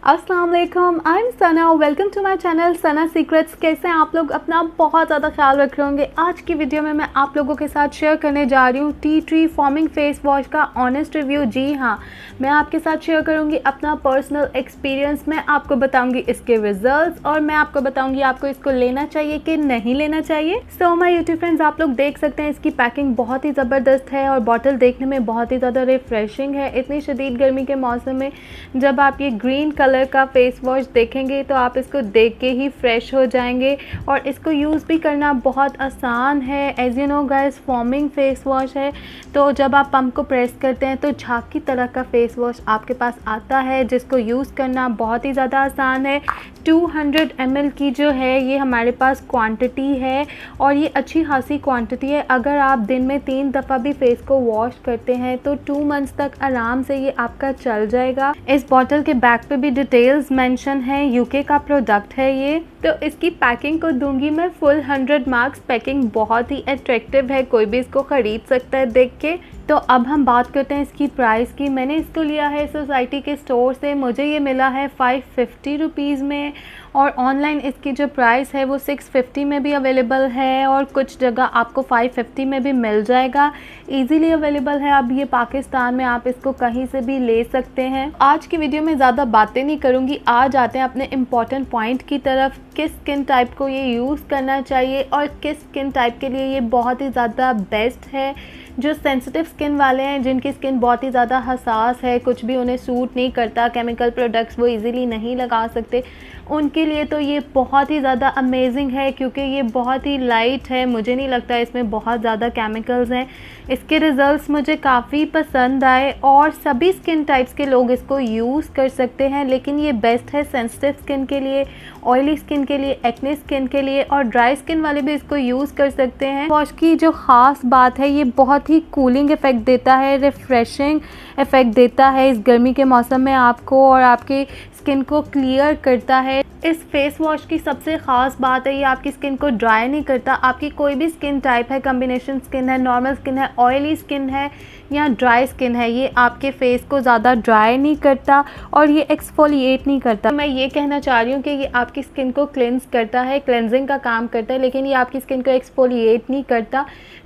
अस्सलाम वालेकुम, I am Sana. Welcome to my channel Sana secrets. कैसे हैं आप लोग? अपना बहुत ज़्यादा ख्याल रख रहे होंगे। आज की वीडियो में मैं आप लोगों के साथ शेयर करने जा रही हूँ tea tree forming face wash का ऑनेस्ट रिव्यू। जी हाँ, मैं आपके साथ शेयर करूँगी अपना पर्सनल एक्सपीरियंस। मैं आपको बताऊँगी इसके रिजल्ट्स और मैं आपको बताऊँगी आपको इसको लेना चाहिए कि नहीं लेना चाहिए। सो माय यूट्यूब फ्रेंड्स, आप लोग देख सकते हैं इसकी पैकिंग बहुत ही ज़बरदस्त है और बॉटल देखने में बहुत ही ज़्यादा रिफ्रेशिंग है। इतनी शदीद गर्मी के मौसम में जब आप ये ग्रीन कलर का फेस वॉश देखेंगे तो आप इसको देख के ही फ्रेश हो जाएंगे और इसको यूज़ भी करना बहुत आसान है। As you know guys, foaming face wash है तो जब आप पंप को प्रेस करते हैं तो झाग की तरह का फेस वॉश आपके पास आता है जिसको यूज़ करना बहुत ही ज़्यादा आसान है। 200 ml की जो है ये हमारे पास क्वांटिटी है और ये अच्छी खासी क्वांटिटी है। अगर आप दिन में 3 दफ़ा भी फेस को वॉश करते हैं तो 2 मंथ्स तक आराम से ये आपका चल जाएगा। इस बॉटल के बैक पे भी डिटेल्स मेंशन है। यूके का प्रोडक्ट है ये। तो इसकी पैकिंग को दूंगी मैं फुल 100 मार्क्स। पैकिंग बहुत ही अट्रैक्टिव है, कोई भी इसको ख़रीद सकता है देख के। तो अब हम बात करते हैं इसकी प्राइस की। मैंने इसको लिया है सोसाइटी के स्टोर से, मुझे ये मिला है 550 रुपीज़ में और ऑनलाइन इसकी जो प्राइस है वो 650 में भी अवेलेबल है और कुछ जगह आपको 550 में भी मिल जाएगा। इजीली अवेलेबल है। अब ये पाकिस्तान में आप इसको कहीं से भी ले सकते हैं। आज की वीडियो में ज़्यादा बातें नहीं करूँगी, आ जाते हैं अपने इम्पॉर्टेंट पॉइंट की तरफ। किस स्किन टाइप को ये यूज़ करना चाहिए और किस स्किन टाइप के लिए ये बहुत ही ज़्यादा बेस्ट है। जो सेंसिटिव स्किन वाले हैं, जिनकी स्किन बहुत ही ज़्यादा हसास है, कुछ भी उन्हें सूट नहीं करता, केमिकल प्रोडक्ट्स वो इजीली नहीं लगा सकते, उनके लिए तो ये बहुत ही ज़्यादा अमेजिंग है क्योंकि ये बहुत ही लाइट है। मुझे नहीं लगता इसमें बहुत ज़्यादा केमिकल्स हैं। इसके रिज़ल्ट्स मुझे काफ़ी पसंद आए और सभी स्किन टाइप्स के लोग इसको यूज़ कर सकते हैं, लेकिन ये बेस्ट है सेंसिटिव स्किन के लिए, ऑयली स्किन के लिए, एक्ने स्किन के लिए और ड्राई स्किन वाले भी इसको यूज़ कर सकते हैं। वॉश की जो ख़ास बात है, ये बहुत ही कूलिंग इफ़ेक्ट देता है, रिफ़्रेशिंग इफ़ेक्ट देता है इस गर्मी के मौसम में आपको और आपकी स्किन को क्लियर करता है। इस फेस वॉश की सबसे ख़ास बात है ये आपकी स्किन को ड्राई नहीं करता। आपकी कोई भी स्किन टाइप है, कॉम्बिनेशन स्किन है, नॉर्मल स्किन है, ऑयली स्किन है या ड्राई स्किन है, ये आपके फेस को ज़्यादा ड्राई नहीं करता और ये एक्सफोलिएट नहीं करता। मैं ये कहना चाह रही हूँ कि ये आपकी स्किन को क्लेंस करता है, क्लेंजिंग का काम करता है, लेकिन ये आपकी स्किन को एक्सफोलिएट नहीं करता।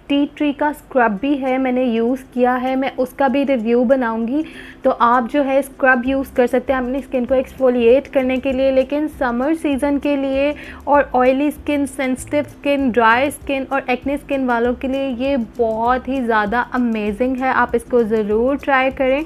टी ट्री का स्क्रब भी है, मैंने यूज़ किया है, मैं उसका भी रिव्यू बनाऊंगी। तो आप जो है स्क्रब यूज़ कर सकते हैं अपनी स्किन को एक्सफोलिएट करने के लिए, लेकिन समर सीज़न के लिए और oily skin, sensitive skin, dry skin और एक्ने स्किन वालों के लिए ये बहुत ही ज़्यादा अमेजिंग है। आप इसको ज़रूर ट्राई करें।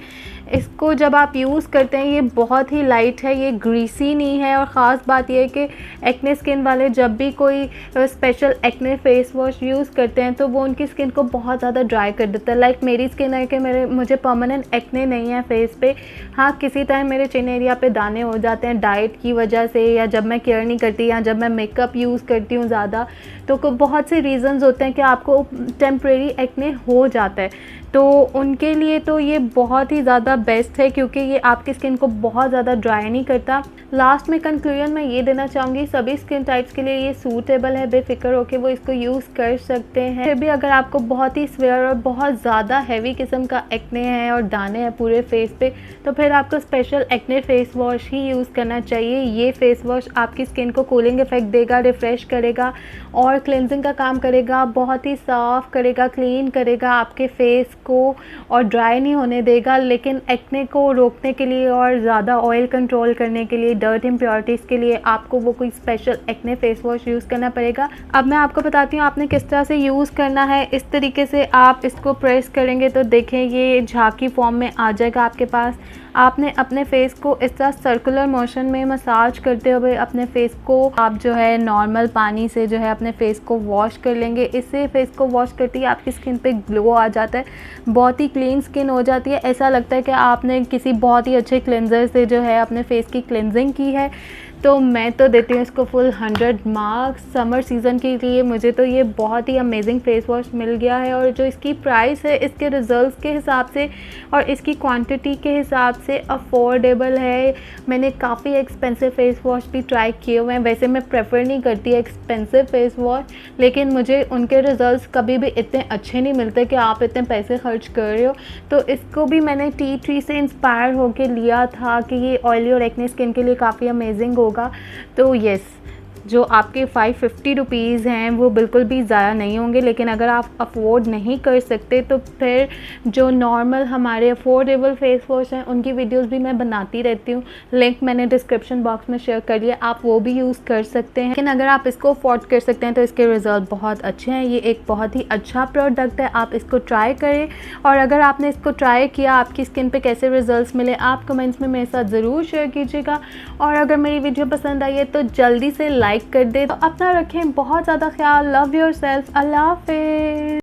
इसको जब आप यूज़ करते हैं ये बहुत ही लाइट है, ये ग्रीसी नहीं है और ख़ास बात यह है कि एक्ने स्किन वाले जब भी कोई special acne face wash use करते हैं तो वो उनकी स्किन को बहुत ज़्यादा ड्राई कर देता है। लाइक मेरी स्किन है कि मुझे परमानेंट एक्ने नहीं है फेस पे। हाँ, किसी टाइम मेरे चिन एरिया पे दाने हो जाते हैं डाइट की वजह से, या जब मैं केयर नहीं करती या जब मैं मेकअप यूज़ करती हूँ ज़्यादा, तो बहुत से रीज़न्स होते हैं कि आपको टेम्प्रेरी एक्ने हो जाता है। तो उनके लिए तो ये बहुत ही ज़्यादा बेस्ट है क्योंकि ये आपकी स्किन को बहुत ज़्यादा ड्राई नहीं करता। लास्ट में कंक्लूजन मैं ये देना चाहूँगी, सभी स्किन टाइप्स के लिए ये सूटेबल है, बेफिक्र होकर वो इसको यूज़ कर सकते हैं। फिर भी अगर आपको बहुत ही स्वेयर और बहुत ज़्यादा हैवी किस्म का एक्ने है और दाने हैं पूरे फेस पे, तो फिर आपको स्पेशल एक्ने फेस वॉश ही यूज़ करना चाहिए। ये फेस वॉश आपकी स्किन को कूलिंग इफेक्ट देगा, रिफ़्रेश करेगा और क्लेंजिंग का काम करेगा, बहुत ही साफ़ करेगा, क्लीन करेगा आपके फेस को और ड्राई नहीं होने देगा। लेकिन एक्ने को रोकने के लिए और ज़्यादा ऑयल कंट्रोल करने के लिए, डर्ट इम्प्योरिटीज़ के लिए आपको वो कोई special acne face wash use करना पड़ेगा। अब मैं आपको बताती हूँ आपने किस तरह से यूज़ करना है। इस तरीके से आप इसको प्रेस करेंगे तो देखें ये झाग की फॉर्म में आ जाएगा आपके पास। आपने अपने फेस को इस तरह सर्कुलर मोशन में मसाज करते हुए अपने फेस को आप जो है नॉर्मल पानी से जो है अपने फेस को वॉश कर लेंगे। इससे फेस को वॉश करते ही आपकी स्किन पे ग्लो आ जाता है, बहुत ही क्लीन स्किन हो जाती है। ऐसा लगता है कि आपने किसी बहुत ही अच्छे क्लेंजर से जो है अपने फेस की क्लेंजिंग की है। तो मैं तो देती हूँ इसको फुल 100 मार्क्स। समर सीज़न के लिए मुझे तो ये बहुत ही अमेजिंग फेस वॉश मिल गया है, और जो इसकी प्राइस है इसके रिज़ल्ट्स के हिसाब से और इसकी क्वांटिटी के हिसाब से अफोर्डेबल है। मैंने काफ़ी एक्सपेंसिव फेस वॉश भी ट्राई किए हुए हैं, वैसे मैं प्रेफर नहीं करती एक्सपेंसिव फेस वॉश, लेकिन मुझे उनके रिज़ल्ट्स कभी भी इतने अच्छे नहीं मिलते कि आप इतने पैसे खर्च कर रहे हो। तो इसको भी मैंने टी ट्री से इंस्पायर होके लिया था कि ये ऑयली और एक्ने स्किन के लिए काफ़ी अमेजिंग होगा। तो येस, जो आपके 550 रुपीज़ हैं वो बिल्कुल भी ज़्यादा नहीं होंगे, लेकिन अगर आप अफोर्ड नहीं कर सकते तो फिर जो नॉर्मल हमारे अफोर्डेबल फेस वॉश हैं उनकी वीडियोस भी मैं बनाती रहती हूँ। लिंक मैंने डिस्क्रिप्शन बॉक्स में शेयर कर लिया, आप वो भी यूज़ कर सकते हैं। लेकिन अगर आप इसको अफोर्ड कर सकते हैं तो इसके रिज़ल्ट बहुत अच्छे हैं। ये एक बहुत ही अच्छा प्रोडक्ट है, आप इसको ट्राई करें। और अगर आपने इसको ट्राई किया, आपकी स्किन पे कैसे रिजल्ट्स मिले, आप कमेंट्स में मेरे साथ ज़रूर शेयर कीजिएगा। और अगर मेरी वीडियो पसंद आई है तो जल्दी से लाइक कर दे। तो अपना रखें बहुत ज़्यादा ख्याल। Love your self. अल्लाह हाफिज़।